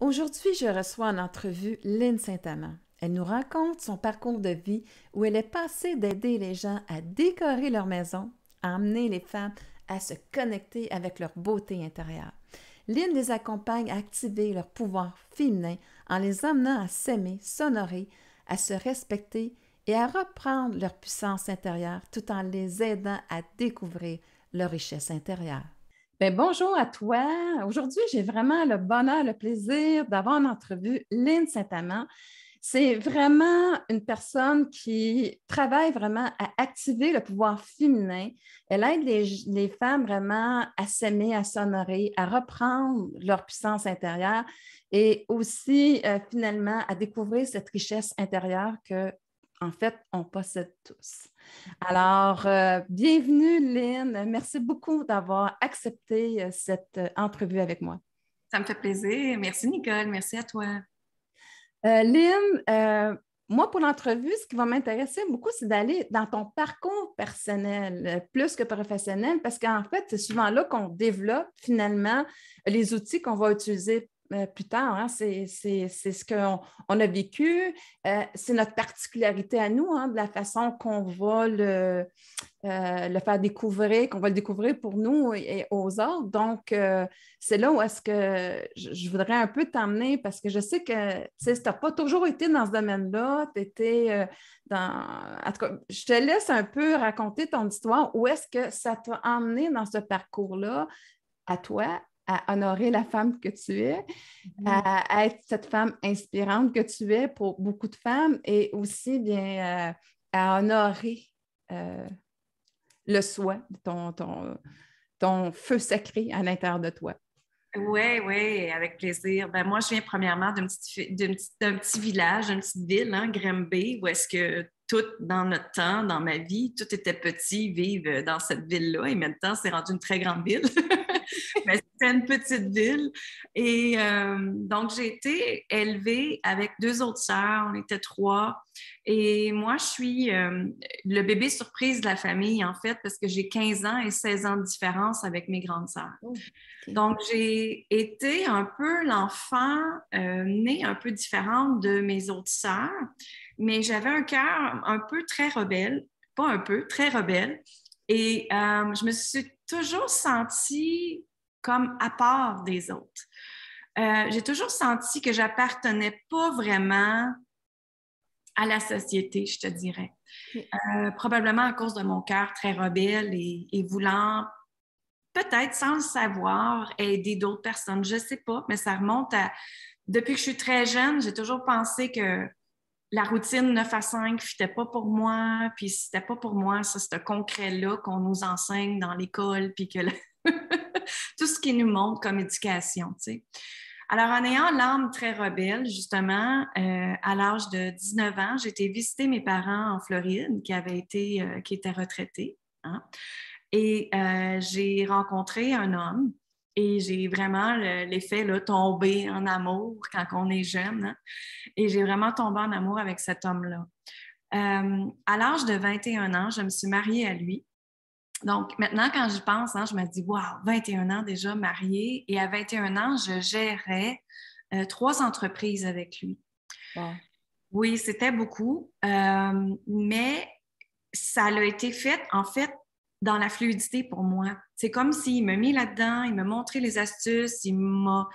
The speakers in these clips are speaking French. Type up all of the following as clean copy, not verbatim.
Aujourd'hui, je reçois en entrevue Lynn Saint-Amand. Elle nous raconte son parcours de vie où elle est passée d'aider les gens à décorer leur maison, à emmener les femmes à se connecter avec leur beauté intérieure. Lynn les accompagne à activer leur pouvoir féminin en les amenant à s'aimer, s'honorer, à se respecter et à reprendre leur puissance intérieure tout en les aidant à découvrir leur richesse intérieure. Bien, bonjour à toi. Aujourd'hui, j'ai vraiment le bonheur, le plaisir d'avoir en entrevue Lynn Saint-Amand. C'est vraiment une personne qui travaille vraiment à activer le pouvoir féminin. Elle aide les femmes vraiment à s'aimer, à s'honorer, à reprendre leur puissance intérieure et aussi finalement à découvrir cette richesse intérieure que, en fait, on possède tous. Alors, bienvenue Lynn. Merci beaucoup d'avoir accepté cette entrevue avec moi. Ça me fait plaisir. Merci, Nicole. Merci à toi. Lynn, moi, pour l'entrevue, ce qui va m'intéresser beaucoup, c'est d'aller dans ton parcours personnel, plus que professionnel, parce qu'en fait, c'est souvent là qu'on développe finalement les outils qu'on va utiliser plus tard. Hein. C'est ce qu'on a vécu. C'est notre particularité à nous, hein, de la façon qu'on va le faire découvrir, qu'on va le découvrir pour nous et aux autres. Donc, c'est là où est-ce que je voudrais un peu t'emmener parce que je sais que tu n'as pas toujours été dans ce domaine-là. Tu étais dans. En tout cas, je te laisse un peu raconter ton histoire. Où est-ce que ça t'a emmené dans ce parcours-là à toi? À honorer la femme que tu es, à être cette femme inspirante que tu es pour beaucoup de femmes et aussi bien à honorer le soi, ton feu sacré à l'intérieur de toi. Oui, oui, avec plaisir. Ben, moi, je viens premièrement d'un petit village, d'une petite ville, hein, Granby, où est-ce que tout dans notre temps, dans ma vie, tout était petit, vivre dans cette ville-là. Et maintenant, c'est rendu une très grande ville. Mais c'était une petite ville. Et donc, j'ai été élevée avec deux autres sœurs. On était trois. Et moi, je suis le bébé surprise de la famille, en fait, parce que j'ai 15 ans et 16 ans de différence avec mes grandes sœurs. Oh, okay. Donc, j'ai été un peu l'enfant née un peu différente de mes autres sœurs, mais j'avais un cœur un peu très rebelle, pas un peu, très rebelle. Et je me suis toujours sentie comme à part des autres. J'ai toujours senti que j'appartenais pas vraiment à la société, je te dirais. Okay. Probablement à cause de mon cœur très rebelle et voulant peut-être sans le savoir, aider d'autres personnes. Je ne sais pas, mais ça remonte à... Depuis que je suis très jeune, j'ai toujours pensé que la routine 9 à 5 n'était pas pour moi, puis si c'était pas pour moi, ça, ce concret-là qu'on nous enseigne dans l'école, puis que tout ce qui nous montre comme éducation, tu sais. Alors, en ayant l'âme très rebelle, justement, à l'âge de 19 ans, j'ai été visiter mes parents en Floride qui étaient retraités, hein? Et j'ai rencontré un homme et j'ai vraiment l'effet là, tomber en amour quand on est jeune. Hein? Et j'ai vraiment tombé en amour avec cet homme-là. À l'âge de 21 ans, je me suis mariée à lui. Donc, maintenant, quand j'y pense, hein, je me dis, wow, 21 ans déjà mariée. Et à 21 ans, je gérais 3 entreprises avec lui. Wow. Oui, c'était beaucoup, mais ça a été fait, en fait, dans la fluidité pour moi. C'est comme s'il m'a mis là-dedans, il m'a montré les astuces, il m'a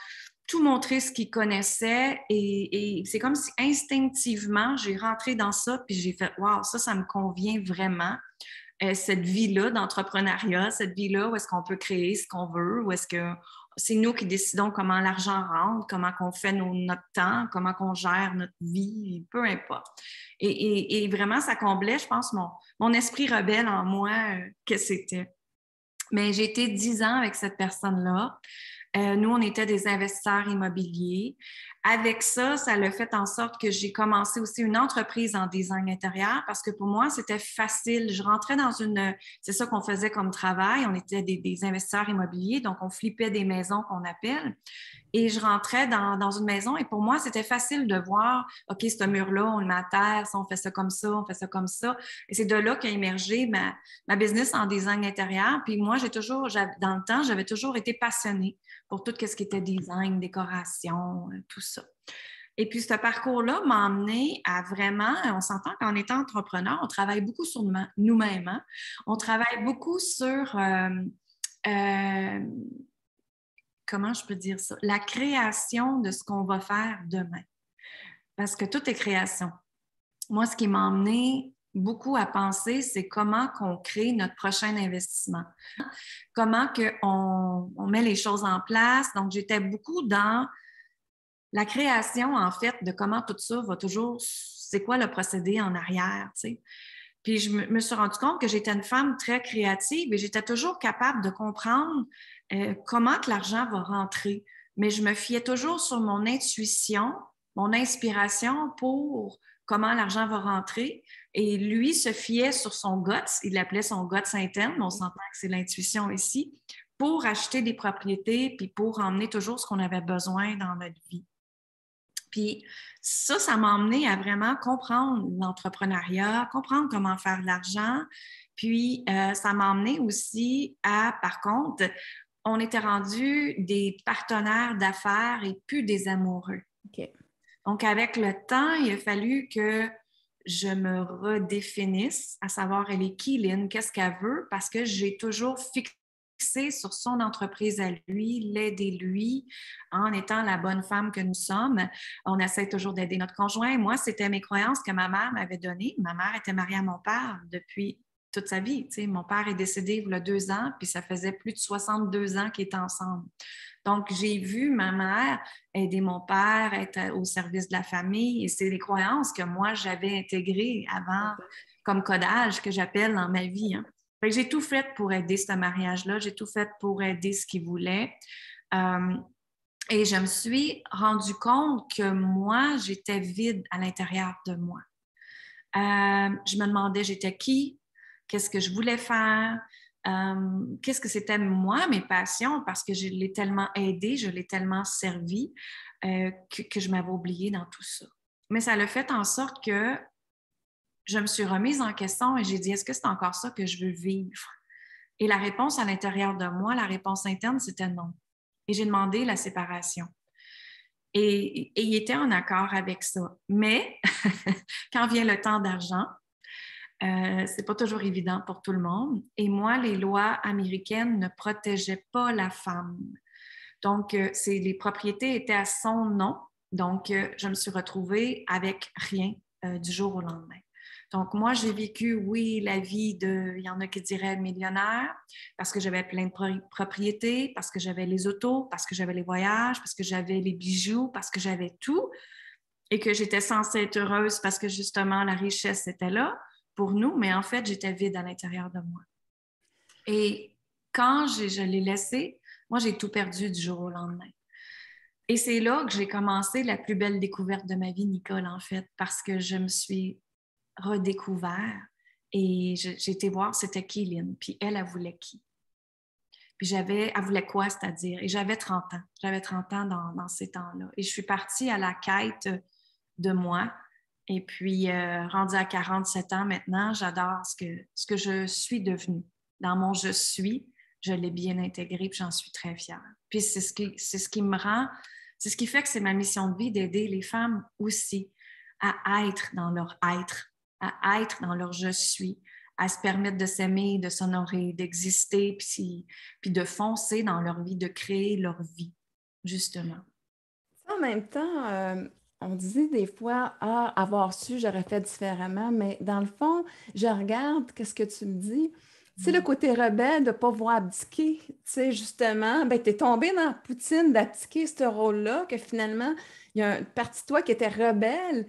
tout montré ce qu'il connaissait et c'est comme si instinctivement, j'ai rentré dans ça puis j'ai fait « Wow, ça me convient vraiment. » Cette vie-là d'entrepreneuriat, cette vie-là où est-ce qu'on peut créer ce qu'on veut, où est-ce que c'est nous qui décidons comment l'argent rentre, comment qu'on fait notre temps, comment qu'on gère notre vie, peu importe. Et vraiment, ça comblait, je pense, mon esprit rebelle en moi que c'était. Mais j'ai été 10 ans avec cette personne-là. Nous, on était des investisseurs immobiliers. avec ça, ça l'a fait en sorte que j'ai commencé aussi une entreprise en design intérieur parce que pour moi, c'était facile. Je rentrais dans c'est ça qu'on faisait comme travail. On était des investisseurs immobiliers, donc on flippait des maisons qu'on appelle. Et je rentrais dans une maison et pour moi, c'était facile de voir, OK, ce mur-là, on le met à terre, on fait ça comme ça, on fait ça comme ça. Et c'est de là qu'a émergé ma business en design intérieur. Puis moi, dans le temps, j'avais toujours été passionnée pour tout ce qui était design, décoration, tout ça. Et puis, ce parcours-là m'a emmené à vraiment, on s'entend qu'en étant entrepreneur, on travaille beaucoup sur nous-mêmes. Hein? On travaille beaucoup sur comment je peux dire ça? La création de ce qu'on va faire demain. Parce que tout est création. Moi, ce qui m'a emmené beaucoup à penser, c'est comment qu'on crée notre prochain investissement. Comment on met les choses en place. Donc, j'étais beaucoup dans la création, en fait, de comment tout ça va toujours, c'est quoi le procédé en arrière, tu sais. Puis je me suis rendu compte que j'étais une femme très créative et j'étais toujours capable de comprendre comment que l'argent va rentrer. Mais je me fiais toujours sur mon intuition, mon inspiration pour comment l'argent va rentrer. Et lui se fiait sur son guts, il l'appelait son guts interne, mais on s'entend que c'est l'intuition ici, pour acheter des propriétés puis pour emmener toujours ce qu'on avait besoin dans notre vie. Puis ça m'a emmené à vraiment comprendre l'entrepreneuriat, comprendre comment faire de l'argent. Puis ça m'a emmené aussi par contre, on était rendus des partenaires d'affaires et plus des amoureux. OK. Donc, avec le temps, il a fallu que je me redéfinisse, à savoir, elle est qui, Lynn, qu'est-ce qu'elle veut, parce que j'ai toujours fixé sur son entreprise à lui, l'aider lui, en étant la bonne femme que nous sommes. On essaie toujours d'aider notre conjoint. Moi, c'était mes croyances que ma mère m'avait données. Ma mère était mariée à mon père depuis toute sa vie. Tu sais, mon père est décédé il y a 2 ans, puis ça faisait plus de 62 ans qu'ils étaient ensemble. Donc, j'ai vu ma mère aider mon père, être au service de la famille, et c'est des croyances que moi, j'avais intégrées avant comme codage que j'appelle dans ma vie. Hein. Fait que j'ai tout fait pour aider ce mariage-là, j'ai tout fait pour aider ce qu'il voulait. Et je me suis rendu compte que moi, j'étais vide à l'intérieur de moi. Je me demandais, j'étais qui? Qu'est-ce que je voulais faire? Qu'est-ce que c'était moi, mes passions? Parce que je l'ai tellement aidé, je l'ai tellement servi que je m'avais oubliée dans tout ça. Mais ça l'a fait en sorte que je me suis remise en question et j'ai dit, est-ce que c'est encore ça que je veux vivre? Et la réponse à l'intérieur de moi, la réponse interne, c'était non. Et j'ai demandé la séparation. Et il était en accord avec ça. Mais quand vient le temps d'argent, c'est pas toujours évident pour tout le monde. Et moi, les lois américaines ne protégeaient pas la femme. Donc, les propriétés étaient à son nom. Donc, je me suis retrouvée avec rien du jour au lendemain. Donc, moi, j'ai vécu, oui, la vie il y en a qui diraient millionnaire, parce que j'avais plein de propriétés, parce que j'avais les autos, parce que j'avais les voyages, parce que j'avais les bijoux, parce que j'avais tout, et que j'étais censée être heureuse parce que justement, la richesse était là pour nous, mais en fait, j'étais vide à l'intérieur de moi. Et quand je l'ai laissé, moi, j'ai tout perdu du jour au lendemain. Et c'est là que j'ai commencé la plus belle découverte de ma vie, Nicole, en fait, parce que je me suis redécouvert et j'ai été voir c'était qui, Lynn, puis elle voulait qui. Puis elle voulait quoi, c'est-à-dire? Et j'avais 30 ans. J'avais 30 ans dans ces temps-là. Et je suis partie à la quête de moi. Et puis, rendue à 47 ans maintenant, j'adore ce que je suis devenue. Dans mon je suis, je l'ai bien intégré puis j'en suis très fière. Puis c'est ce qui me rend, c'est ce qui fait que c'est ma mission de vie d'aider les femmes aussi à être dans leur être, à être dans leur je suis, à se permettre de s'aimer, de s'honorer, d'exister, puis de foncer dans leur vie, de créer leur vie, justement. En même temps, on dit des fois, ah, avoir su, j'aurais fait différemment, mais dans le fond, je regarde, qu'est-ce que tu me dis? Tu sais, le côté rebelle de ne pas voir abdiquer, tu sais, justement, ben, tu es tombé dans la poutine d'abdiquer ce rôle-là, que finalement, il y a une partie de toi qui était rebelle.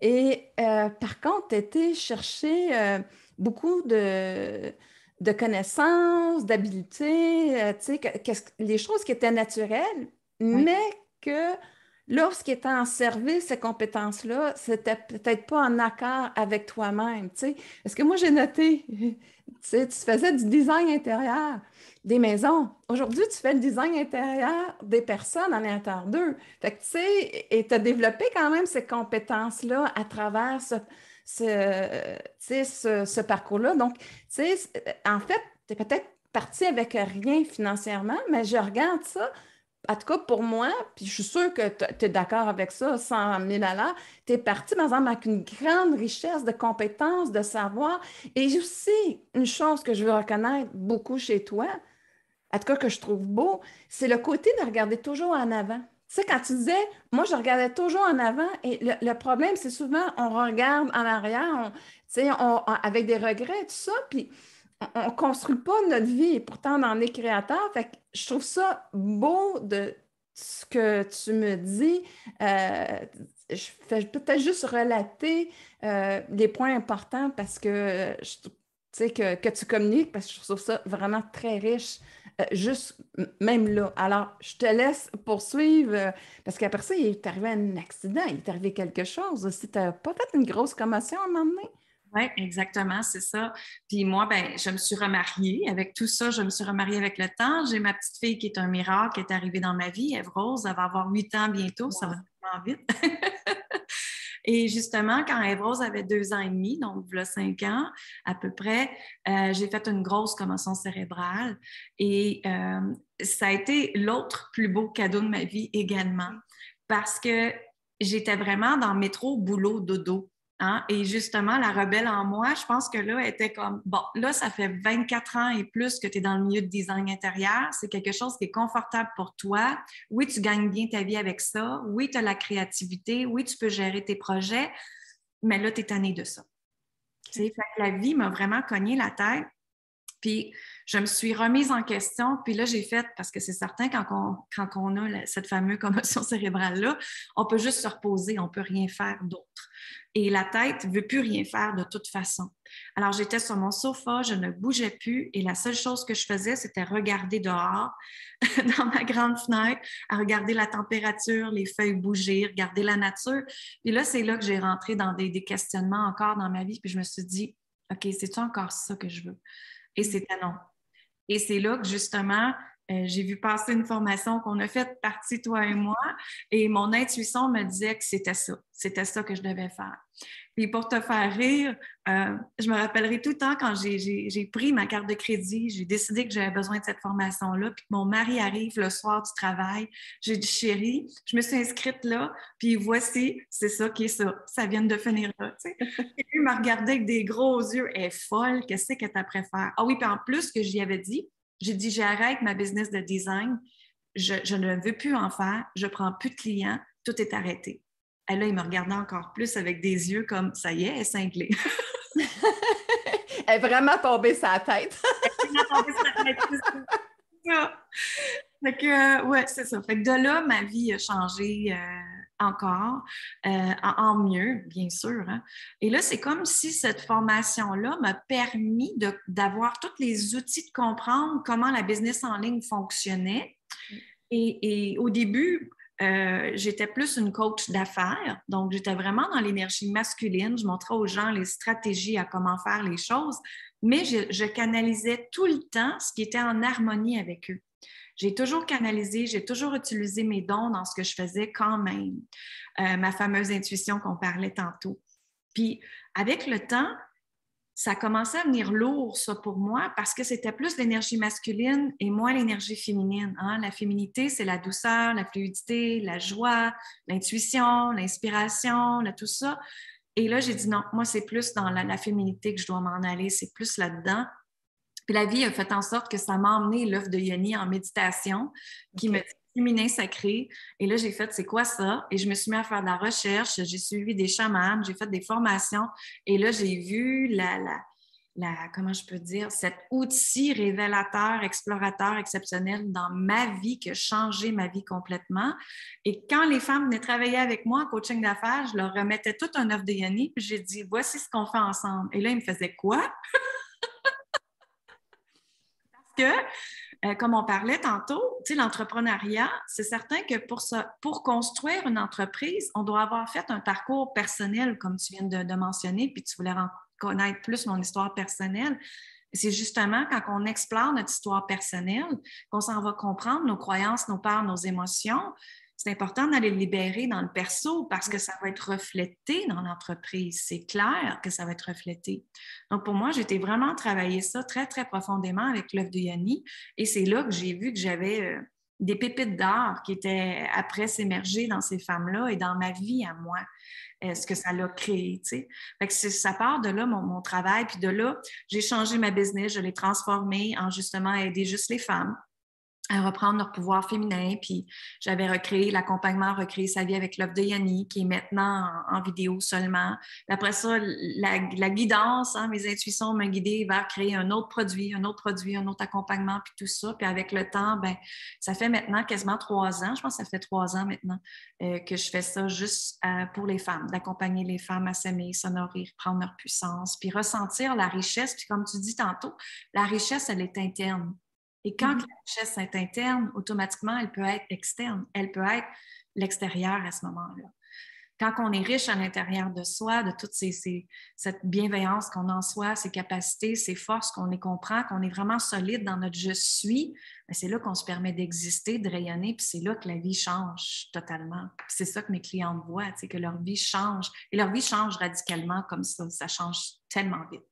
Et par contre, tu étais chercher beaucoup de connaissances, d'habiletés, tu sais, les choses qui étaient naturelles, Oui. mais que lorsqu'il était en service, ces compétences-là, c'était peut-être pas en accord avec toi-même, tu sais. Parce que moi, j'ai noté, tu sais, tu faisais du design intérieur des maisons. Aujourd'hui, tu fais le design intérieur des personnes à l'intérieur d'eux. Fait que, tu sais, et tu as développé quand même ces compétences-là à travers ce parcours-là. Donc, tu sais, en fait, tu es peut-être parti avec rien financièrement, mais je regarde ça en tout cas, pour moi, puis je suis sûre que tu es d'accord avec ça, 100 000 $, tu es parti, par exemple, avec une grande richesse de compétences, de savoir. Et aussi, une chose que je veux reconnaître beaucoup chez toi, en tout cas que je trouve beau, c'est le côté de regarder toujours en avant. Tu sais, quand tu disais, moi, je regardais toujours en avant, et le problème, c'est souvent, on regarde en arrière, tu sais, avec des regrets, tout ça, puis on ne construit pas notre vie, et pourtant, on en est créateur. Fait que je trouve ça beau de ce que tu me dis. Je fais peut-être juste relater les points importants parce que tu sais, que tu communiques, parce que je trouve ça vraiment très riche, juste même là. Alors, je te laisse poursuivre, parce qu'après ça, il est arrivé un accident, il est arrivé quelque chose. Si tu n'as pas fait une grosse commotion à un moment donné? Oui, exactement, c'est ça. Puis moi, ben, je me suis remariée. Avec tout ça, je me suis remariée avec le temps. J'ai ma petite fille qui est un miracle, qui est arrivée dans ma vie, Ève-Rose. Elle va avoir 8 ans bientôt, ça va Wow. tellement vite. Et justement, quand Ève-Rose avait 2 ans et demi, donc voilà 5 ans à peu près, j'ai fait une grosse commotion cérébrale. Et ça a été l'autre plus beau cadeau de ma vie également, parce que j'étais vraiment dans métro, boulot, dodo. Hein? Et justement, la rebelle en moi, je pense que là, elle était comme, bon, là, ça fait 24 ans et plus que tu es dans le milieu de design intérieur. C'est quelque chose qui est confortable pour toi. Oui, tu gagnes bien ta vie avec ça. Oui, tu as la créativité. Oui, tu peux gérer tes projets. Mais là, tu es tannée de ça. Okay. Fait que la vie m'a vraiment cogné la tête. Puis, je me suis remise en question. Puis là, j'ai fait, parce que c'est certain, quand on a cette fameuse commotion cérébrale-là, on peut juste se reposer, on ne peut rien faire d'autre. Et la tête ne veut plus rien faire de toute façon. Alors, j'étais sur mon sofa, je ne bougeais plus et la seule chose que je faisais, c'était regarder dehors, dans ma grande fenêtre, à regarder la température, les feuilles bouger, regarder la nature. Puis là, c'est là que j'ai rentré dans des questionnements encore dans ma vie. Puis je me suis dit, OK, c'est-tu encore ça que je veux? Et c'était non. Et c'est là que justement, j'ai vu passer une formation qu'on a faite partie, toi et moi, et mon intuition me disait que c'était ça. C'était ça que je devais faire. Puis pour te faire rire, je me rappellerai tout le temps quand j'ai pris ma carte de crédit, j'ai décidé que j'avais besoin de cette formation-là, puis que mon mari arrive le soir du travail. J'ai dit, chérie, je me suis inscrite là, puis voici, c'est ça qui est ça. Ça vient de finir là. Tu sais. Et lui m'a regardé avec des gros yeux. Elle est folle, qu'est-ce que tu préfères? Ah oui, puis en plus, ce que j'y avais dit, j'ai dit, j'arrête ma business de design, je ne veux plus en faire, je ne prends plus de clients, tout est arrêté. Et là, il me regardait encore plus avec des yeux comme, ça y est, elle est cinglée. Elle est vraiment tombée sa tête. Elle est tombée sa tête, c'est ça. Fait que, ouais, c'est ça. Fait que de là, ma vie a changé encore, en mieux, bien sûr. Hein. Et là, c'est comme si cette formation-là m'a permis d'avoir tous les outils de comprendre comment la business en ligne fonctionnait. Et au début, j'étais plus une coach d'affaires, donc j'étais vraiment dans l'énergie masculine. Je montrais aux gens les stratégies à comment faire les choses, mais je canalisais tout le temps ce qui était en harmonie avec eux. J'ai toujours canalisé, j'ai toujours utilisé mes dons dans ce que je faisais quand même. Ma fameuse intuition qu'on parlait tantôt. Puis, avec le temps, ça commençait à venir lourd, ça, pour moi, parce que c'était plus l'énergie masculine et moins l'énergie féminine. Hein? La féminité, c'est la douceur, la fluidité, la joie, l'intuition, l'inspiration, tout ça. Et là, j'ai dit non, moi, c'est plus dans la féminité que je dois m'en aller, c'est plus là-dedans. Puis la vie a fait en sorte que ça m'a emmené l'œuf de Yoni en méditation, qui me dit féminin sacré. Et là, j'ai fait, c'est quoi ça? Et je me suis mis à faire de la recherche. J'ai suivi des chamans, j'ai fait des formations. Et là, j'ai vu comment je peux dire, cet outil révélateur, explorateur, exceptionnel dans ma vie qui a changé ma vie complètement. Et quand les femmes venaient travailler avec moi en coaching d'affaires, je leur remettais tout un œuf de Yoni, puis j'ai dit, voici ce qu'on fait ensemble. Et là, ils me faisaient quoi? Que Comme on parlait tantôt, tu sais, l'entrepreneuriat, c'est certain que pour construire une entreprise, on doit avoir fait un parcours personnel, comme tu viens de mentionner, puis tu voulais connaître plus mon histoire personnelle. C'est justement quand on explore notre histoire personnelle qu'on s'en va comprendre nos croyances, nos peurs, nos émotions. C'est important d'aller le libérer dans le perso parce que ça va être reflété dans l'entreprise. C'est clair que ça va être reflété. Donc, pour moi, j'ai été vraiment travailler ça très, très profondément avec l'œuvre de Yanni. Et c'est là que j'ai vu que j'avais des pépites d'art qui étaient après s'émerger dans ces femmes-là et dans ma vie à moi. Ce que ça l'a créé, tu sais. Fait que ça part de là, mon travail. Puis de là, j'ai changé ma business, je l'ai transformée en justement aider juste les femmes à reprendre leur pouvoir féminin. Puis j'avais recréé l'accompagnement, recréer sa vie avec l'œuvre de Yanni, qui est maintenant en vidéo seulement. Puis après ça, la guidance, hein, mes intuitions m'ont guidée vers créer un autre produit, un autre accompagnement, puis tout ça. Puis avec le temps, ben ça fait maintenant quasiment 3 ans, je pense que ça fait 3 ans maintenant, que je fais ça juste pour les femmes, d'accompagner les femmes à s'aimer, s'honorer, prendre leur puissance, puis ressentir la richesse. Puis comme tu dis tantôt, la richesse, elle est interne. Et quand la richesse est interne, automatiquement, elle peut être externe. Elle peut être l'extérieur à ce moment-là. Quand on est riche à l'intérieur de soi, de toute cette bienveillance qu'on a en soi, ces capacités, ces forces, qu'on les comprend, qu'on est vraiment solide dans notre je suis, bien, c'est là qu'on se permet d'exister, de rayonner, puis c'est là que la vie change totalement. Puis c'est ça que mes clientes voient, que leur vie change. Et leur vie change radicalement comme ça. Ça change tellement vite.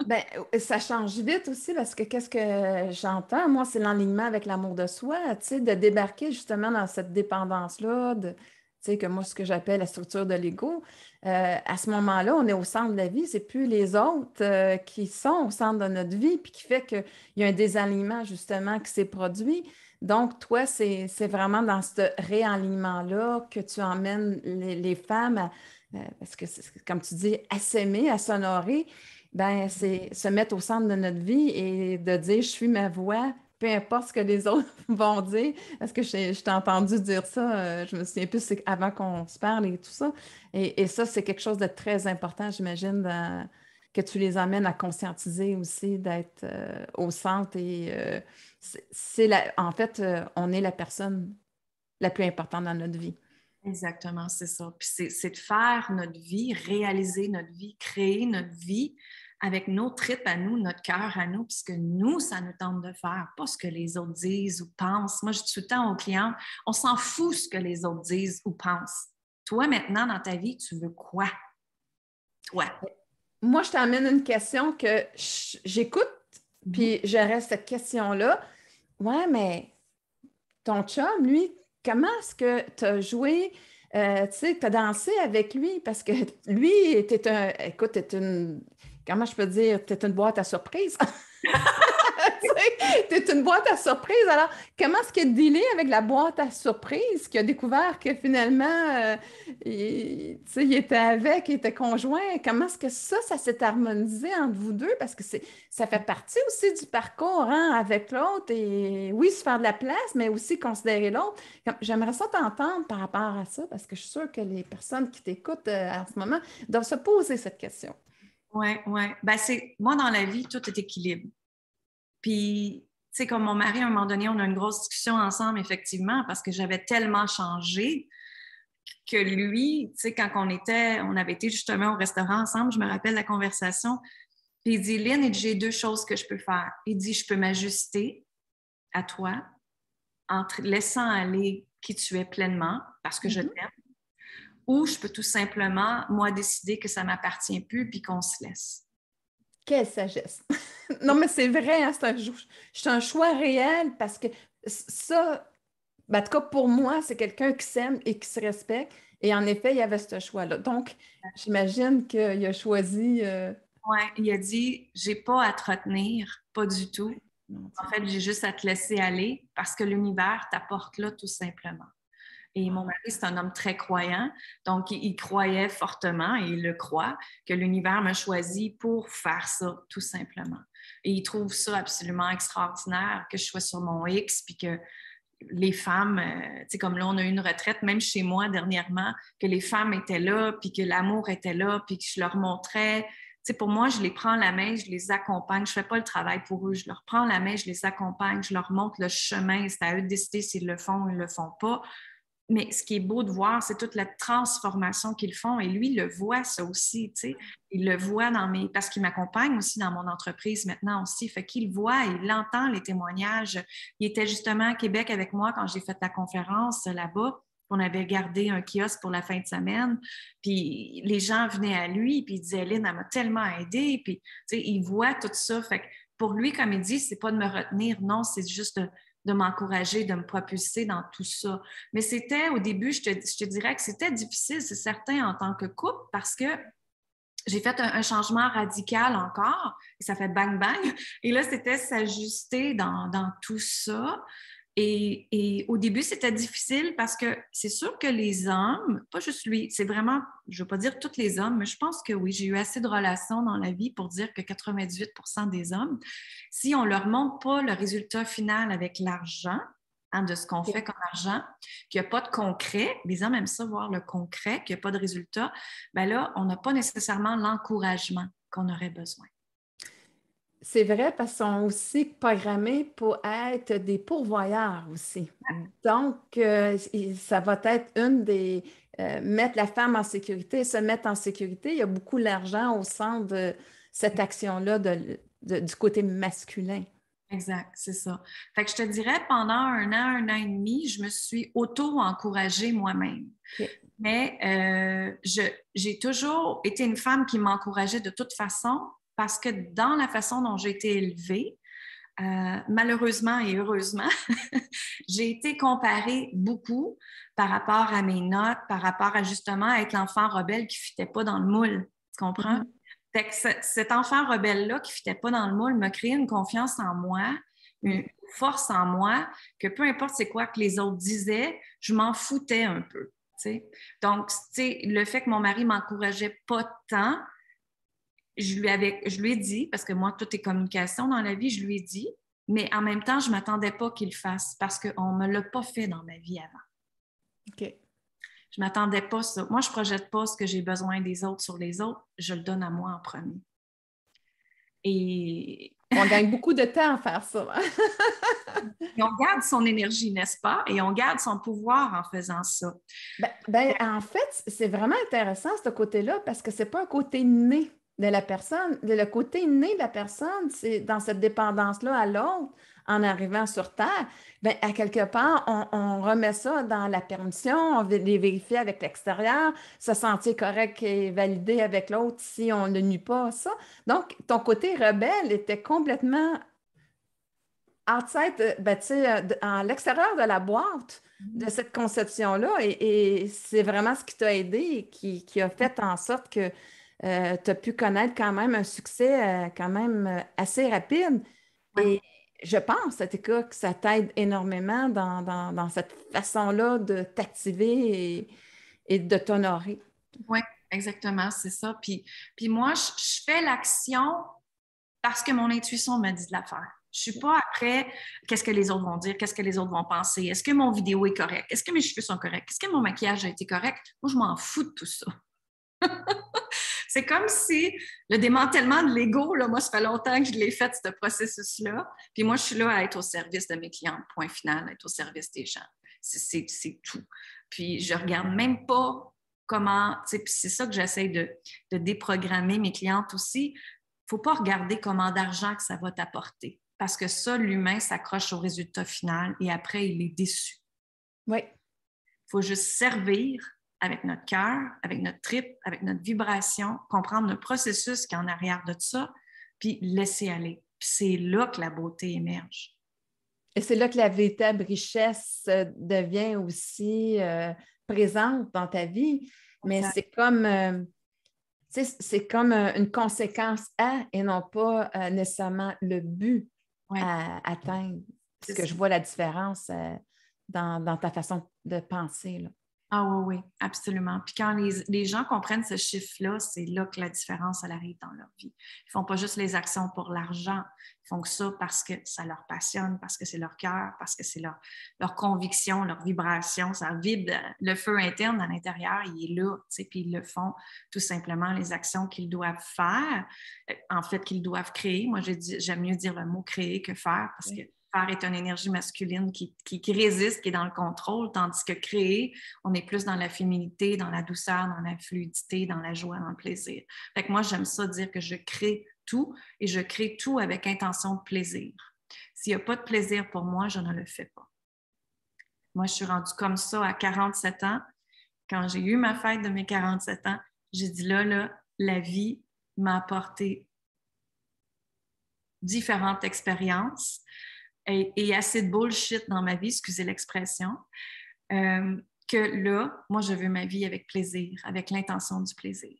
Ben, ça change vite aussi parce que qu'est-ce que j'entends, moi, c'est l'enlignement avec l'amour de soi, tu sais, de débarquer justement dans cette dépendance-là, tu sais, que moi, ce que j'appelle la structure de l'ego. À ce moment-là, on est au centre de la vie, c'est plus les autres qui sont au centre de notre vie, puis qui fait qu'il y a un désalignement justement qui s'est produit. Donc, toi, c'est vraiment dans ce réalignement-là que tu emmènes les femmes parce que, comme tu dis, à s'aimer, à s'honorer ben, c'est se mettre au centre de notre vie et de dire je suis ma voix, peu importe ce que les autres vont dire. Parce que je t'ai entendu dire ça, je me souviens plus, c'est avant qu'on se parle et tout ça. Et ça, c'est quelque chose de très important, j'imagine, que tu les amènes à conscientiser aussi, d'être au centre. Et en fait, on est la personne la plus importante dans notre vie. Exactement, c'est ça. Puis c'est de faire notre vie, réaliser notre vie, créer notre vie avec nos tripes à nous, notre cœur à nous, puisque nous, ça nous tente de faire, pas ce que les autres disent ou pensent. Moi, je dis tout le temps aux clients, on s'en fout ce que les autres disent ou pensent. Toi, maintenant, dans ta vie, tu veux quoi? Toi. Moi, je t'amène une question que j'écoute, puis j'aurais cette question-là. Ouais, mais ton chum, lui, comment est-ce que tu as joué, tu sais, tu as dansé avec lui? Parce que lui, écoute, comment je peux dire, t'es une boîte à surprise. Tu es une boîte à surprise. Alors, comment est-ce qu'il a dealé avec la boîte à surprise, qu'il a découvert que finalement, il était avec, il était conjoint? Comment est-ce que ça s'est harmonisé entre vous deux? Parce que ça fait partie aussi du parcours, hein, avec l'autre. Et oui, se faire de la place, mais aussi considérer l'autre. J'aimerais ça t'entendre par rapport à ça, parce que je suis sûre que les personnes qui t'écoutent en ce moment doivent se poser cette question. Oui, oui. Ben, moi, dans la vie, tout est équilibre. Puis, tu sais, comme mon mari, à un moment donné, on a une grosse discussion ensemble, effectivement, parce que j'avais tellement changé que lui, tu sais, quand on avait été justement au restaurant ensemble, je me rappelle la conversation, puis il dit, Lynn, j'ai 2 choses que je peux faire. Il dit, je peux m'ajuster à toi en laissant aller qui tu es pleinement, parce que je t'aime, ou je peux tout simplement, moi, décider que ça ne m'appartient plus, puis qu'on se laisse. Quelle sagesse! Non, mais c'est vrai, hein, c'est un choix réel parce que ça, ben, en tout cas pour moi, c'est quelqu'un qui s'aime et qui se respecte. Et en effet, il y avait ce choix-là. Donc, j'imagine qu'il a choisi. Oui, il a dit, j'ai pas à te retenir, pas du tout. En fait, j'ai juste à te laisser aller parce que l'univers t'apporte là tout simplement. Et mon mari, c'est un homme très croyant, donc il croyait fortement, et il le croit, que l'univers m'a choisi pour faire ça, tout simplement. Et il trouve ça absolument extraordinaire que je sois sur mon X, puis que les femmes, tu sais, comme là, on a eu une retraite, même chez moi dernièrement, que les femmes étaient là, puis que l'amour était là, puis que je leur montrais sais, pour moi, je les prends la main, je les accompagne. Je ne fais pas le travail pour eux. Je leur prends la main, je les accompagne, je leur montre le chemin. C'est à eux de décider s'ils le font ou ils ne le font pas. Mais ce qui est beau de voir, c'est toute la transformation qu'ils font. Et lui, il le voit, ça aussi, tu sais. Il le voit parce qu'il m'accompagne aussi dans mon entreprise maintenant aussi. Fait qu'il voit, il entend les témoignages. Il était justement à Québec avec moi quand j'ai fait la conférence là-bas. On avait gardé un kiosque pour la fin de semaine. Puis les gens venaient à lui, puis il disait, Lynn, elle m'a tellement aidée. Puis, tu sais, il voit tout ça. Fait que pour lui, comme il dit, c'est pas de me retenir, non, c'est juste de m'encourager, de me propulser dans tout ça. Mais c'était, au début, je te dirais que c'était difficile, c'est certain, en tant que couple, parce que j'ai fait un changement radical encore, et ça fait bang bang. Et là, c'était s'ajuster dans tout ça. Et au début, c'était difficile parce que c'est sûr que les hommes, pas juste lui, c'est vraiment, je ne veux pas dire tous les hommes, mais je pense que oui, j'ai eu assez de relations dans la vie pour dire que 98% des hommes, si on ne leur montre pas le résultat final avec l'argent, hein, de ce qu'on fait comme argent, qu'il n'y a pas de concret, les hommes aiment ça voir le concret, qu'il n'y a pas de résultat, bien là, on n'a pas nécessairement l'encouragement qu'on aurait besoin. C'est vrai parce qu'ils sont aussi programmés pour être des pourvoyeurs aussi. Donc, ça va être une des... mettre la femme en sécurité, se mettre en sécurité. Il y a beaucoup d'argent au centre de cette action-là du côté masculin. Exact, c'est ça. Fait que je te dirais, pendant un an et demi, je me suis auto-encouragée moi-même. Okay. Mais j'ai toujours été une femme qui m'encourageait de toute façon parce que dans la façon dont j'ai été élevée, malheureusement et heureusement, j'ai été comparée beaucoup par rapport à mes notes, par rapport à justement être l'enfant rebelle qui ne fitait pas dans le moule. Tu comprends? Mm-hmm. Fait que cet enfant rebelle-là qui ne fitait pas dans le moule m'a créé une confiance en moi, une force en moi, que peu importe c'est quoi que les autres disaient, je m'en foutais un peu. T'sais. Donc, le fait que mon mari ne m'encourageait pas tant, je lui ai dit, parce que moi, tout est communication dans la vie, je lui ai dit, mais en même temps, je ne m'attendais pas qu'il le fasse parce qu'on ne me l'a pas fait dans ma vie avant. OK. Je ne m'attendais pas à ça. Moi, je ne projette pas ce que j'ai besoin des autres sur les autres. Je le donne à moi en premier. Et on gagne beaucoup de temps à faire ça. Et on garde son énergie, n'est-ce pas? Et on garde son pouvoir en faisant ça. En fait, c'est vraiment intéressant, ce côté-là, parce que ce n'est pas un côté né de la personne. Le côté né de la personne, c'est dans cette dépendance-là à l'autre, en arrivant sur Terre. Bien, à quelque part, on remet ça dans la permission, on les vérifie avec l'extérieur, se sentir correct et validé avec l'autre si on ne nuit pas ça. Donc, ton côté rebelle était complètement outside, en l'extérieur de la boîte de cette conception-là. Et c'est vraiment ce qui t'a aidé et qui a fait en sorte que tu as pu connaître quand même un succès quand même assez rapide. Ouais. Et je pense, en tout cas, que ça t'aide énormément dans cette façon-là de t'activer et de t'honorer. Oui, exactement, c'est ça. Puis moi, je fais l'action parce que mon intuition me dit de la faire. Je ne suis pas après qu'est-ce que les autres vont dire, qu'est-ce que les autres vont penser, est-ce que mon vidéo est correcte, est-ce que mes cheveux sont corrects, est-ce que mon maquillage a été correct. Moi, je m'en fous de tout ça. C'est comme si le démantèlement de l'ego, là, moi, ça fait longtemps que je l'ai fait, ce processus-là. Puis moi, je suis là à être au service de mes clients, point final, à être au service des gens. C'est tout. Puis je ne regarde même pas comment, puis c'est ça que j'essaie de déprogrammer mes clientes aussi. Il ne faut pas regarder comment d'argent que ça va t'apporter. Parce que ça, l'humain s'accroche au résultat final et après, il est déçu. Oui. Il faut juste servir avec notre cœur, avec notre trip, avec notre vibration, comprendre le processus qui est en arrière de ça, puis laisser aller. Puis c'est là que la beauté émerge. Et c'est là que la véritable richesse devient aussi présente dans ta vie. Mais c'est comme une conséquence à et non pas nécessairement le but à atteindre. Parce que je vois la différence dans ta façon de penser, là. Ah oui, oui, absolument. Puis quand les gens comprennent ce chiffre-là, c'est là que la différence, elle arrive dans leur vie. Ils font pas juste les actions pour l'argent. Ils font que ça parce que ça leur passionne, parce que c'est leur cœur, parce que c'est leur conviction, leur vibration. Ça vibre, le feu interne à l'intérieur, il est là, tu sais, puis ils le font tout simplement, les actions qu'ils doivent faire, en fait, qu'ils doivent créer. Moi, j'aime mieux dire le mot créer que faire parce que faire est une énergie masculine qui résiste, qui est dans le contrôle, tandis que créer, on est plus dans la féminité, dans la douceur, dans la fluidité, dans la joie, dans le plaisir. Fait que moi, j'aime ça dire que je crée tout et je crée tout avec intention de plaisir. S'il n'y a pas de plaisir pour moi, je ne le fais pas. Moi, je suis rendue comme ça à 47 ans. Quand j'ai eu ma fête de mes 47 ans, j'ai dit là, la vie m'a apporté différentes expériences et assez de bullshit dans ma vie, excusez l'expression, que là, moi, je veux ma vie avec plaisir, avec l'intention du plaisir.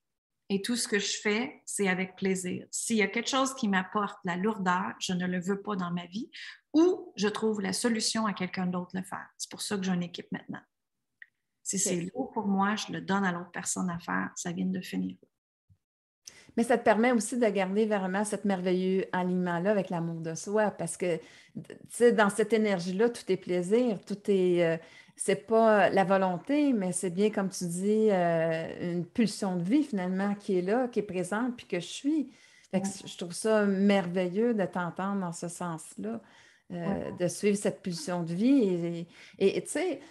Et tout ce que je fais, c'est avec plaisir. S'il y a quelque chose qui m'apporte la lourdeur, je ne le veux pas dans ma vie ou je trouve la solution à quelqu'un d'autre le faire. C'est pour ça que j'ai une équipe maintenant. Si c'est lourd pour moi, je le donne à l'autre personne à faire. Ça vient de finir. Mais ça te permet aussi de garder vraiment cet merveilleux alignement-là avec l'amour de soi parce que, tu sais, dans cette énergie-là, tout est plaisir, tout est, c'est pas la volonté, mais c'est bien, comme tu dis, une pulsion de vie finalement qui est là, qui est présente, puis que je suis. Fait que je trouve ça merveilleux de t'entendre dans ce sens-là, de suivre cette pulsion de vie. Et tu sais,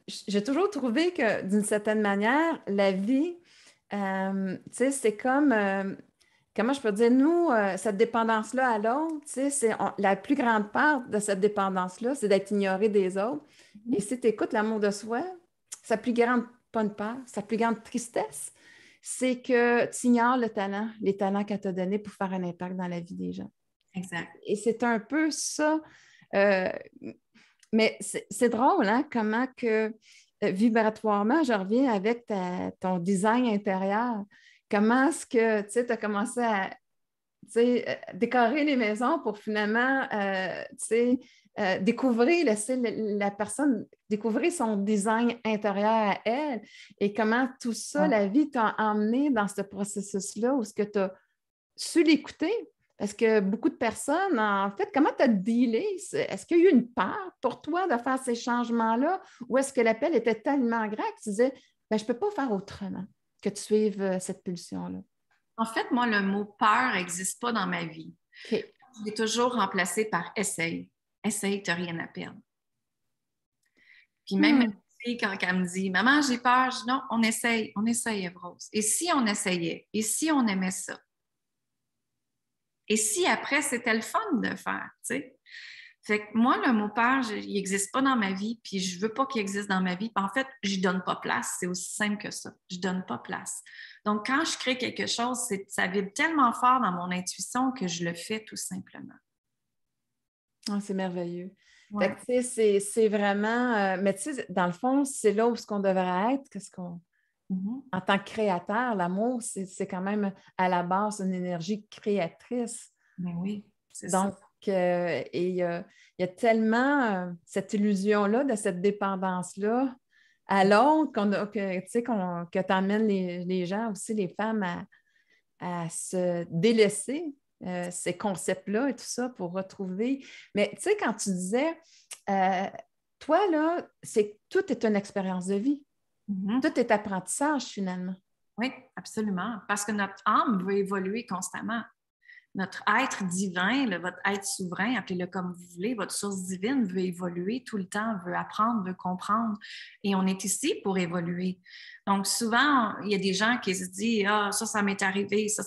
j'ai toujours trouvé que d'une certaine manière, la vie, tu sais, c'est comme, comment je peux dire, nous, cette dépendance-là à l'autre, tu sais, la plus grande part de cette dépendance-là, c'est d'être ignoré des autres. Et si tu écoutes l'amour de soi, sa plus grande, pas une peur, sa plus grande tristesse, c'est que tu ignores les talents qu'elle t'a donnés pour faire un impact dans la vie des gens. Exact. Et c'est un peu ça. euh, mais c'est drôle, hein, comment que vibratoirement, je reviens avec ton design intérieur. Comment est-ce que tu as commencé à décorer les maisons pour finalement découvrir, laisser la personne découvrir son design intérieur à elle et comment tout ça, la vie t'a emmené dans ce processus-là où est-ce que tu as su l'écouter? Parce que beaucoup de personnes, en fait, comment tu as dealé? Est-ce qu'il y a eu une peur pour toi de faire ces changements-là ou est-ce que l'appel était tellement grand que tu disais, ben, je ne peux pas faire autrement que de suivre cette pulsion-là? En fait, moi, le mot peur n'existe pas dans ma vie. OK. Je l'ai toujours remplacé par essaye. Essaye, tu n'as rien à perdre. Puis même ma fille, quand elle me dit Maman, j'ai peur, je dis non, on essaye, Eve-Rose. Et si on essayait? Et si on aimait ça? Et si après, c'était le fun de faire, tu sais? Fait que moi, le mot peur, il n'existe pas dans ma vie, puis je veux pas qu'il existe dans ma vie. Puis en fait, je donne pas place. C'est aussi simple que ça. Je donne pas place. Donc, quand je crée quelque chose, ça vibre tellement fort dans mon intuition que je le fais tout simplement. Oh, c'est merveilleux. Ouais. Fait que, tu sais, c'est vraiment... mais tu sais, dans le fond, c'est là où ce qu'on devrait être. En tant que créateur, l'amour, c'est quand même à la base une énergie créatrice. Ben oui, c'est Donc, ça. et il y a tellement cette illusion-là de cette dépendance-là à l'autre que tu emmènes les gens aussi, les femmes, à se délaisser ces concepts-là et tout ça pour retrouver. Mais tu sais, quand tu disais, toi, là, tout est une expérience de vie. Tout est apprentissage finalement. Oui, absolument. Parce que notre âme veut évoluer constamment. Notre être divin, votre être souverain, appelez-le comme vous voulez, votre source divine veut évoluer tout le temps, veut apprendre, veut comprendre. Et on est ici pour évoluer. Donc, souvent, il y a des gens qui se disent Ah, ça m'est arrivé, ça,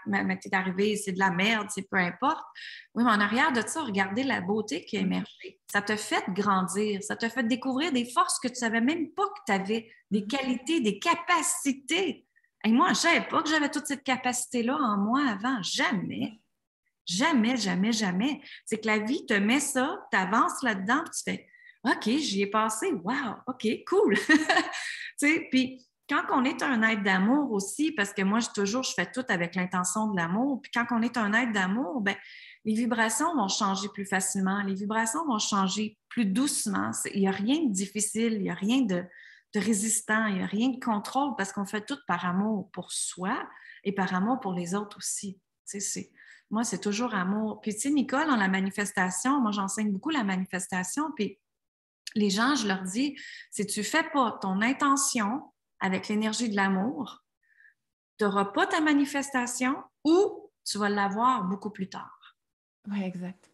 m'est arrivé, c'est de la merde, c'est peu importe. Oui, mais en arrière de ça, regardez la beauté qui a émergé. Ça te fait grandir, ça te fait découvrir des forces que tu ne savais même pas que tu avais, des qualités, des capacités. Et moi, je ne savais pas que j'avais toute cette capacité-là en moi avant. Jamais. Jamais, jamais, jamais. C'est que la vie te met ça, tu avances là-dedans, puis tu fais OK, j'y ai passé. Wow, OK, cool. Tu sais, puis quand on est un être d'amour aussi, parce que moi, je fais tout avec l'intention de l'amour, puis quand on est un être d'amour, ben les vibrations vont changer plus facilement, les vibrations vont changer plus doucement. Il n'y a rien de difficile, il n'y a rien de résistant, il n'y a rien de contrôle parce qu'on fait tout par amour pour soi et par amour pour les autres aussi. Moi, c'est toujours amour. Puis, tu sais, Nicole, dans la manifestation, moi, j'enseigne beaucoup la manifestation. Puis, les gens, je leur dis, si tu ne fais pas ton intention avec l'énergie de l'amour, tu n'auras pas ta manifestation ou tu vas l'avoir beaucoup plus tard. Oui, exact.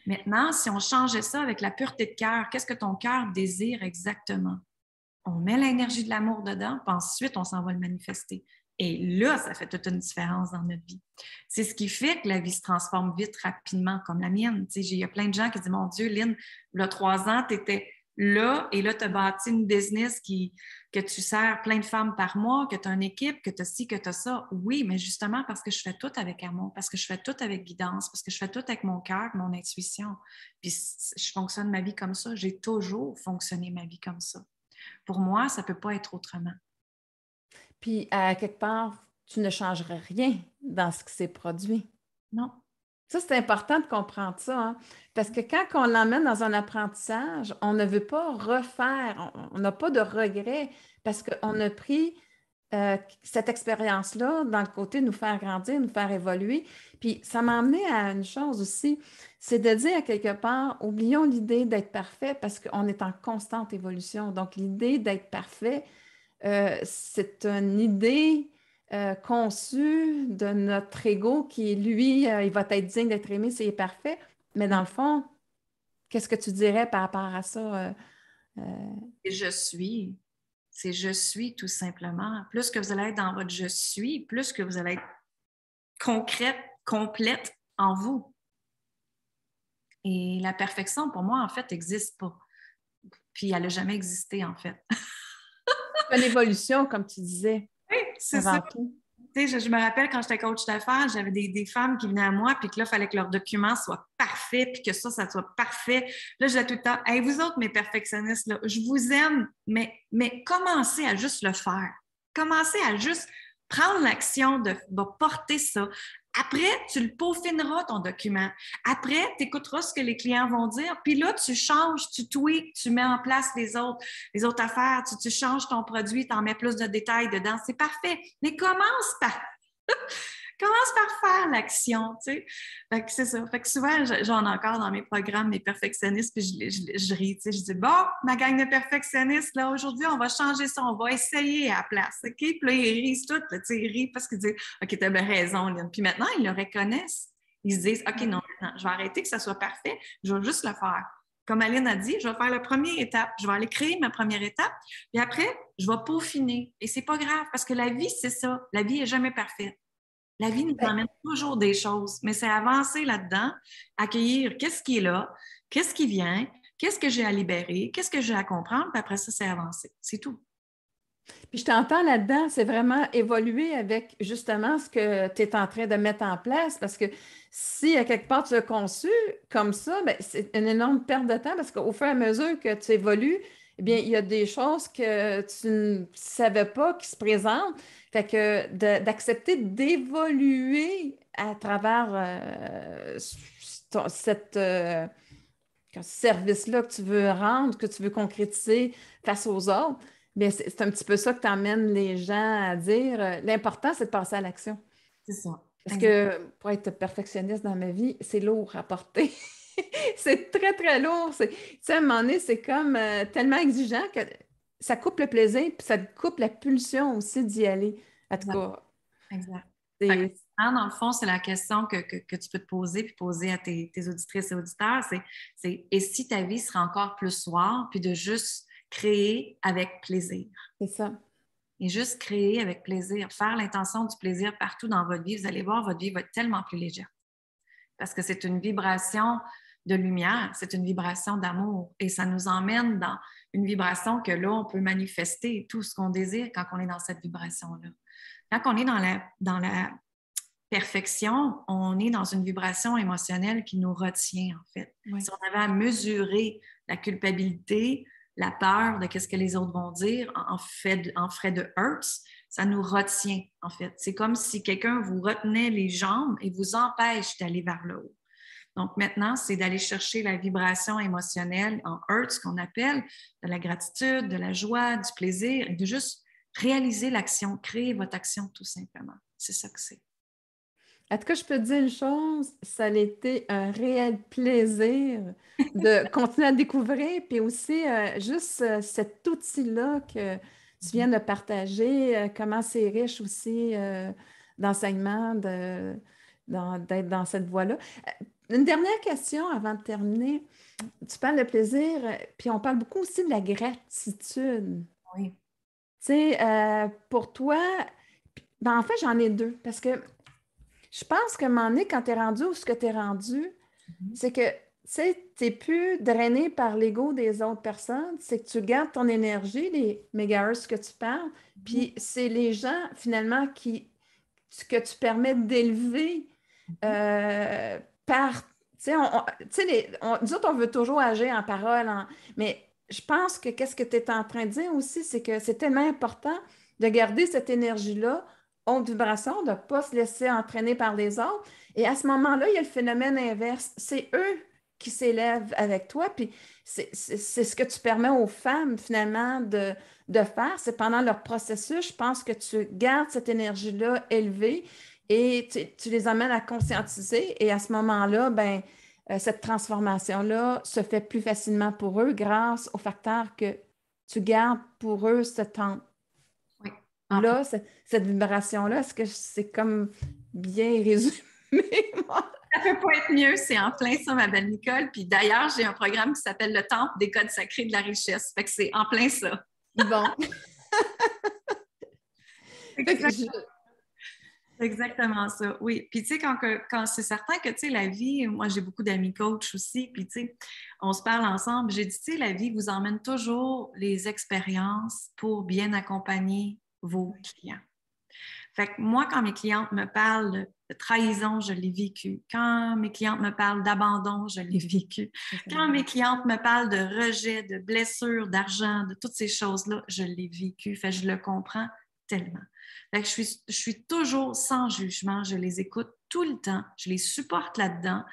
Maintenant, si on changeait ça avec la pureté de cœur, qu'est-ce que ton cœur désire exactement? On met l'énergie de l'amour dedans, puis ensuite, on s'en va le manifester. Et là, ça fait toute une différence dans notre vie. C'est ce qui fait que la vie se transforme vite, rapidement, comme la mienne. Il y a plein de gens qui disent, mon Dieu, Lynn, il y a 3 ans, tu étais là et là, tu as bâti une business que tu sers plein de femmes par mois, que tu as une équipe, que tu as ci, que tu as ça. Oui, mais justement parce que je fais tout avec amour, parce que je fais tout avec guidance, parce que je fais tout avec mon cœur, mon intuition. Puis je fonctionne ma vie comme ça. J'ai toujours fonctionné ma vie comme ça. Pour moi, ça ne peut pas être autrement. Puis, à quelque part, tu ne changerais rien dans ce qui s'est produit. Non. Ça, c'est important de comprendre ça, hein? Parce que quand on l'emmène dans un apprentissage, on ne veut pas refaire, on n'a pas de regrets parce qu'on a pris cette expérience-là dans le côté de nous faire grandir, nous faire évoluer. Puis ça m'a amené à une chose aussi, c'est de dire à quelque part, oublions l'idée d'être parfait parce qu'on est en constante évolution. Donc l'idée d'être parfait, c'est une idée conçue de notre ego qui, lui, il va être digne d'être aimé s'il est parfait. Mais dans le fond, qu'est-ce que tu dirais par rapport à ça? Et je suis. C'est je suis tout simplement. Plus que vous allez être dans votre je suis, plus que vous allez être concrète, complète en vous. Et la perfection, pour moi, en fait, n'existe pas. Puis elle n'a jamais existé, en fait. C'est une évolution, comme tu disais, Oui, c'est avant ça. tout. Tu sais, je me rappelle quand j'étais coach d'affaires, j'avais des femmes qui venaient à moi, puis que là, il fallait que leurs documents soient parfaits, puis que ça soit parfait. Là, je disais tout le temps, hey, vous autres, mes perfectionnistes, là, je vous aime, mais commencez à juste le faire. Commencez à juste prendre l'action de porter ça. Après, tu le peaufineras, ton document. Après, tu écouteras ce que les clients vont dire. Puis là, tu changes, tu tweaks, tu mets en place les autres affaires. Tu changes ton produit, tu en mets plus de détails dedans. C'est parfait. Mais commence par faire l'action, tu sais. Fait que c'est ça. Fait que souvent, j'en ai encore dans mes programmes, mes perfectionnistes, puis je ris, tu sais. Je dis, bon, ma gang de perfectionnistes, là, aujourd'hui, on va changer ça, on va essayer à la place, OK? Puis là, ils rient tout, tu sais, ils rient parce qu'ils disent, OK, t'as bien raison, Lynn. Puis maintenant, ils le reconnaissent. Ils se disent, OK, non, je vais arrêter que ça soit parfait, je vais juste le faire. Comme Aline a dit, je vais faire la première étape. Je vais aller créer ma première étape. Puis après, je vais peaufiner. Et c'est pas grave parce que la vie, c'est ça. La vie n'est jamais parfaite. La vie nous emmène toujours des choses, mais c'est avancer là-dedans, accueillir qu'est-ce qui est là, qu'est-ce qui vient, qu'est-ce que j'ai à libérer, qu'est-ce que j'ai à comprendre, puis après ça, c'est avancer. C'est tout. Puis je t'entends là-dedans, c'est vraiment évoluer avec justement ce que tu es en train de mettre en place parce que si à quelque part tu as conçu comme ça, bien, c'est une énorme perte de temps parce qu'au fur et à mesure que tu évolues, eh bien, il y a des choses que tu ne savais pas qui se présentent. Fait que d'accepter d'évoluer à travers cette service-là que tu veux rendre, que tu veux concrétiser face aux autres, bien, c'est un petit peu ça que tu emmènes les gens à dire. L'important, c'est de passer à l'action. C'est ça. Parce Exact. que pour être perfectionniste dans ma vie, c'est lourd à porter. C'est très, très lourd. Tu sais, à un moment donné, c'est comme tellement exigeant que ça coupe le plaisir, puis ça te coupe la pulsion aussi d'y aller. En tout Exact. cas, Exact. Fait que, c'est dans le fond, c'est la question que tu peux te poser puis poser à tes auditrices et auditeurs, et si ta vie serait encore plus soir, puis de juste créer avec plaisir. c'est ça. Et juste créer avec plaisir, faire l'intention du plaisir partout dans votre vie, vous allez voir, votre vie va être tellement plus légère. Parce que c'est une vibration de lumière, c'est une vibration d'amour. Et ça nous emmène dans une vibration que là, on peut manifester tout ce qu'on désire quand on est dans cette vibration-là. Quand on est dans la perfection, on est dans une vibration émotionnelle qui nous retient, en fait. Oui. Si on avait à mesurer la culpabilité, la peur de ce que les autres vont dire en frais de Hertz, ça nous retient, en fait. C'est comme si quelqu'un vous retenait les jambes et vous empêche d'aller vers le haut. Donc maintenant, c'est d'aller chercher la vibration émotionnelle en Hertz, qu'on appelle, de la gratitude, de la joie, du plaisir, et de juste réaliser l'action, créer votre action tout simplement. C'est ça que c'est. En tout cas, je peux te dire une chose, ça a été un réel plaisir de continuer à découvrir, puis aussi juste cet outil-là que tu viens de partager, comment c'est riche aussi d'enseignement, d'être dans cette voie-là. Une dernière question avant de terminer. Tu parles de plaisir, puis on parle beaucoup aussi de la gratitude. Oui. Tu sais, pour toi, ben, en fait, j'en ai deux, parce que je pense qu'à un moment donné, quand tu es rendu où ce que tu es rendu, c'est que tu n'es plus drainé par l'ego des autres personnes, c'est que tu gardes ton énergie, les mégahertz que tu parles, puis c'est les gens finalement que tu permets d'élever par. Tu sais, tu sais, nous autres, on veut toujours agir en parole, mais je pense que qu'est-ce que tu es en train de dire aussi, c'est que c'est tellement important de garder cette énergie-là, haute vibration, de ne pas se laisser entraîner par les autres. Et à ce moment-là, il y a le phénomène inverse. C'est eux qui s'élèvent avec toi, puis c'est ce que tu permets aux femmes, finalement, de faire. C'est pendant leur processus, je pense que tu gardes cette énergie-là élevée et tu les amènes à conscientiser. Et à ce moment-là, ben, cette transformation-là se fait plus facilement pour eux grâce au facteur que tu gardes pour eux ce temps. Oui. Là, cette vibration-là, est-ce que c'est comme bien résumé? Ça peut pas être mieux, c'est en plein ça, ma belle Nicole. Puis d'ailleurs, j'ai un programme qui s'appelle le Temple des codes sacrés de la richesse. Fait que c'est en plein ça. Bon. Fait que C'est exactement ça, oui. Puis, tu sais, quand c'est certain que, tu sais, la vie, moi, j'ai beaucoup d'amis coachs aussi, puis, tu sais, on se parle ensemble. J'ai dit, tu sais, la vie vous emmène toujours les expériences pour bien accompagner vos clients. Fait que moi, quand mes clientes me parlent de trahison, je l'ai vécu. Quand mes clientes me parlent d'abandon, je l'ai vécu. Quand mes clientes me parlent de rejet, de blessure, d'argent, de toutes ces choses-là, je l'ai vécu. Fait que je le comprends tellement. Fait que je suis toujours sans jugement. Je les écoute tout le temps. Je les supporte là-dedans.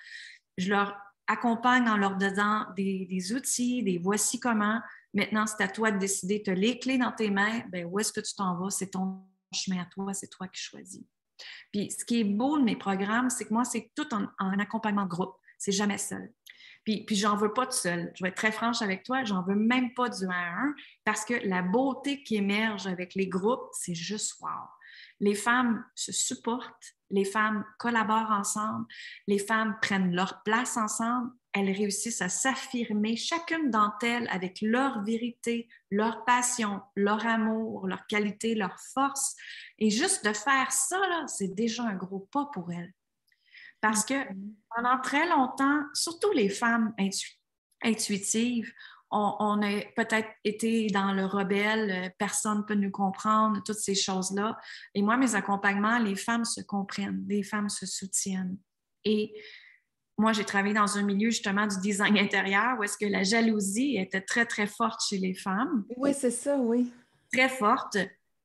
Je leur accompagne en leur donnant des outils, des voici comment. Maintenant, c'est à toi de décider. Tu as les clés dans tes mains. Bien, où est-ce que tu t'en vas? C'est ton chemin à toi, c'est toi qui choisis. Puis, ce qui est beau de mes programmes, c'est que moi, c'est tout en accompagnement de groupe. C'est jamais seul. Puis j'en veux pas de seul. Je vais être très franche avec toi, j'en veux même pas du 1 à 1 parce que la beauté qui émerge avec les groupes, c'est juste wow. Les femmes se supportent, les femmes collaborent ensemble, les femmes prennent leur place ensemble, elles réussissent à s'affirmer, chacune d'entre elles avec leur vérité, leur passion, leur amour, leur qualité, leur force. Et juste de faire ça, là, c'est déjà un gros pas pour elles. Parce que pendant très longtemps, surtout les femmes intuitives, on a peut-être été dans le rebelle, personne ne peut nous comprendre, toutes ces choses-là. Et moi, mes accompagnements, les femmes se comprennent, les femmes se soutiennent. Et moi, j'ai travaillé dans un milieu justement du design intérieur où est-ce que la jalousie était très, très forte chez les femmes. oui, c'est ça, oui. Très forte.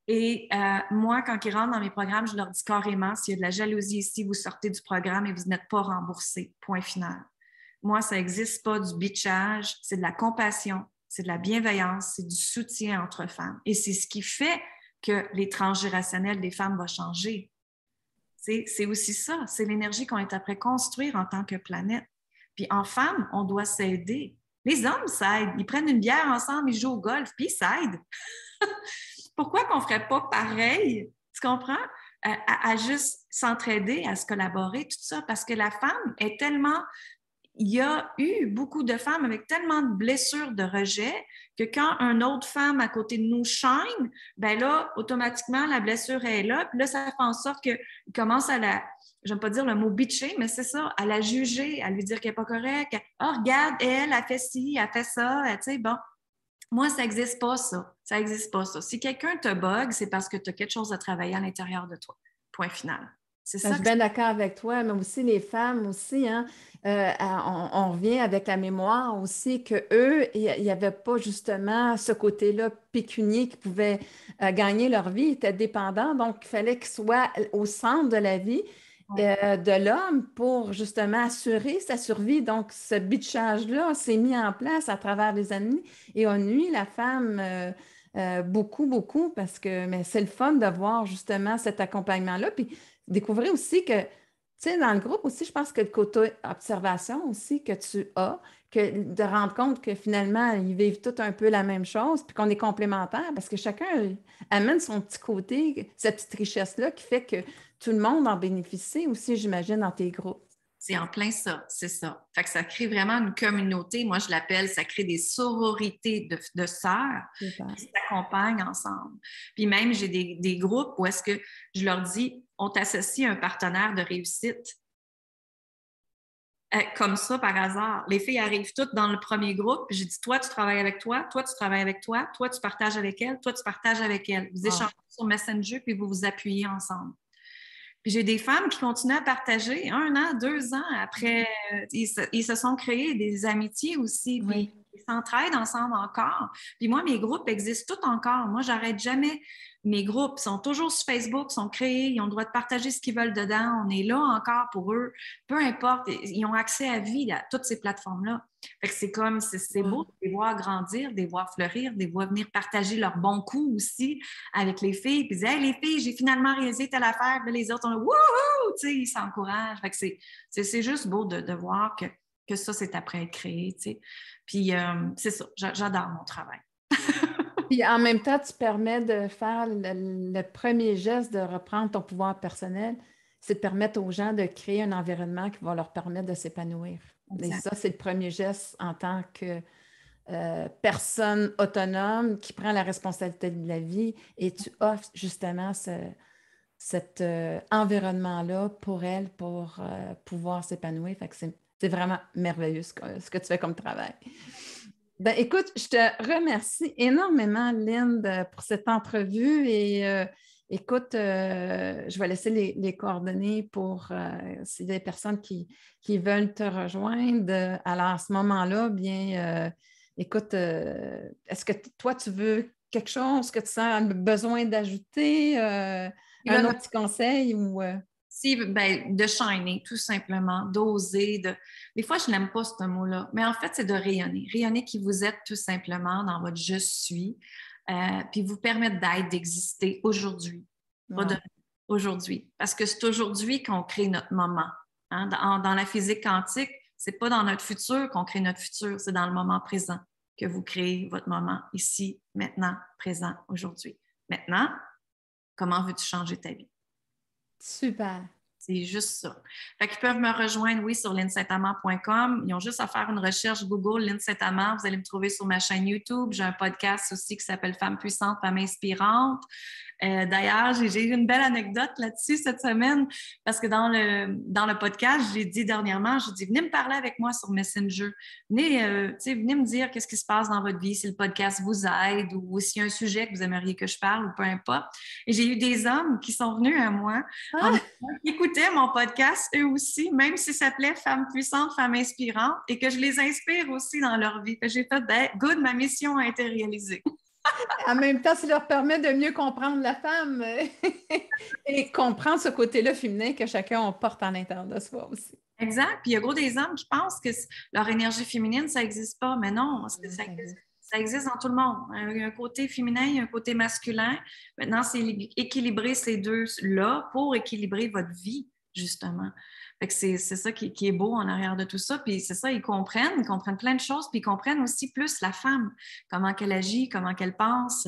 Et moi, quand ils rentrent dans mes programmes, je leur dis carrément, s'il y a de la jalousie ici, vous sortez du programme et vous n'êtes pas remboursé. Point final. Moi, ça n'existe pas du bitchage, c'est de la compassion, c'est de la bienveillance, c'est du soutien entre femmes. Et c'est ce qui fait que les transgénérationnels des femmes vont changer. C'est aussi ça, c'est l'énergie qu'on est après construire en tant que planète. Puis en femmes, on doit s'aider. Les hommes s'aident, ils prennent une bière ensemble, ils jouent au golf, puis ils s'aident. Pourquoi qu'on ne ferait pas pareil, tu comprends? À juste s'entraider, à se collaborer, tout ça, parce que la femme est tellement... Il y a eu beaucoup de femmes avec tellement de blessures de rejet que quand une autre femme à côté de nous shine, ben là, automatiquement, la blessure est là. Puis là, ça fait en sorte qu'ils commencent à la... J'aime pas dire le mot bitcher, mais c'est ça, à la juger, à lui dire qu'elle n'est pas correcte. Oh, regarde, elle a fait ci, elle a fait ça, tu sais, bon. Moi, ça n'existe pas, ça. Ça n'existe pas, ça. Si quelqu'un te bug, c'est parce que tu as quelque chose à travailler à l'intérieur de toi. Point final. C'est ça. Je suis bien d'accord avec toi, mais aussi les femmes aussi, hein, on revient avec la mémoire aussi qu'eux, il n'y avait pas justement ce côté-là pécunier qui pouvait gagner leur vie, ils étaient dépendants, donc il fallait qu'ils soient au centre de la vie. de l'homme pour justement assurer sa survie. Donc, ce bitchage-là s'est mis en place à travers les années et on nuit la femme beaucoup, beaucoup parce que mais c'est le fun de voir justement cet accompagnement-là. Puis découvrir aussi que, tu sais, dans le groupe aussi, je pense que le côté observation aussi que tu as, que de rendre compte que finalement, ils vivent tous un peu la même chose, puis qu'on est complémentaires parce que chacun amène son petit côté, cette petite richesse-là qui fait que tout le monde en bénéficie aussi, j'imagine, dans tes groupes. C'est en plein ça, c'est ça. Fait que ça crée vraiment une communauté. Moi, je l'appelle, ça crée des sororités de sœurs Super. qui s'accompagnent ensemble. Puis même, j'ai des groupes où est-ce que je leur dis, on t'associe à un partenaire de réussite. Comme ça, par hasard. Les filles arrivent toutes dans le premier groupe. J'ai dit, toi, tu travailles avec toi, toi, tu travailles avec toi, toi, tu partages avec elle, toi, tu partages avec elle. Vous Ah, échangez sur Messenger, puis vous vous appuyez ensemble. Puis j'ai des femmes qui continuent à partager 1 an, 2 ans après. Ils se sont créés des amitiés aussi, puis oui. ils s'entraident ensemble encore. Puis moi, mes groupes existent tous encore. Moi, j'arrête jamais. Mes groupes sont toujours sur Facebook, sont créés, ils ont le droit de partager ce qu'ils veulent dedans. On est là encore pour eux. Peu importe, ils ont accès à vie à toutes ces plateformes-là. Fait que c'est comme, c'est beau de les voir grandir, de les voir fleurir, de les voir venir partager leurs bons coups aussi avec les filles, puis dire, hey, les filles, j'ai finalement réalisé telle affaire, puis les autres, on a wouhou, tu sais, ils s'encouragent. Fait que c'est juste beau de voir que ça, c'est après être créé, tu sais. Puis c'est ça, j'adore mon travail. Puis en même temps, tu permets de faire le premier geste de reprendre ton pouvoir personnel, c'est de permettre aux gens de créer un environnement qui va leur permettre de s'épanouir. Et Exact. ça, c'est le premier geste en tant que personne autonome qui prend la responsabilité de la vie et tu offres justement cet environnement-là pour elle, pour pouvoir s'épanouir. Fait que c'est vraiment merveilleux ce que tu fais comme travail. Ben, écoute, je te remercie énormément, Lynn, pour cette entrevue et écoute, je vais laisser les coordonnées pour s'il y a des personnes qui veulent te rejoindre. Alors, à ce moment-là, bien, écoute, est-ce que toi, tu veux quelque chose que tu sens besoin d'ajouter, un autre petit conseil ou... Si, ben, de shiner, tout simplement, d'oser. Des fois, je n'aime pas ce mot-là, mais en fait, c'est de rayonner. Rayonner qui vous êtes tout simplement dans votre je suis, puis vous permettre d'être, d'exister aujourd'hui, pas Ouais. aujourd'hui. Parce que c'est aujourd'hui qu'on crée notre moment. Hein. Dans la physique quantique, c'est pas dans notre futur qu'on crée notre futur, c'est dans le moment présent que vous créez votre moment, ici, maintenant, présent, aujourd'hui. Maintenant, comment veux-tu changer ta vie? Super. C'est juste ça. Fait qu'ils peuvent me rejoindre, oui, sur lynsaintamant.com. Ils ont juste à faire une recherche Google Lynn Saint-Amand. Vous allez me trouver sur ma chaîne YouTube. J'ai un podcast aussi qui s'appelle Femmes puissantes, Femmes inspirantes. D'ailleurs, j'ai eu une belle anecdote là-dessus cette semaine parce que dans le podcast, j'ai dit dernièrement, j'ai dit, venez me parler avec moi sur Messenger. Venez me dire qu'est-ce qui se passe dans votre vie, si le podcast vous aide ou s'il y a un sujet que vous aimeriez que je parle ou peu importe. Et j'ai eu des hommes qui sont venus à moi en me disant qu'ils écoutaient mon podcast eux aussi, même si ça s'appelait Femmes puissantes, Femmes inspirantes et que je les inspire aussi dans leur vie. J'ai fait, ben, good, ma mission a été réalisée. En même temps, ça leur permet de mieux comprendre la femme et comprendre ce côté-là féminin que chacun on porte en l'intérieur de soi aussi. Exact. Puis il y a gros des hommes qui pensent que leur énergie féminine, ça n'existe pas. Mais non, ça existe dans tout le monde. Il y a un côté féminin, il y a un côté masculin. Maintenant, c'est équilibrer ces deux-là pour équilibrer votre vie, justement. Fait que c'est ça qui est beau en arrière de tout ça. Puis c'est ça, ils comprennent plein de choses, puis ils comprennent aussi plus la femme, comment qu'elle agit, comment qu'elle pense,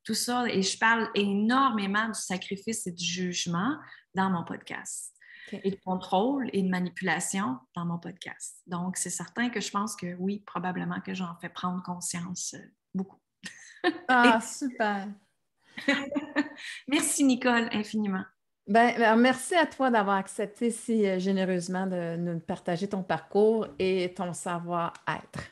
tout ça. Et je parle énormément du sacrifice et du jugement dans mon podcast. Okay. Et de contrôle et de manipulation dans mon podcast. Donc, c'est certain que je pense que oui, probablement que j'en fais prendre conscience beaucoup. Ah, super! Merci, Nicole, infiniment. Ben, merci à toi d'avoir accepté si généreusement de nous partager ton parcours et ton savoir-être.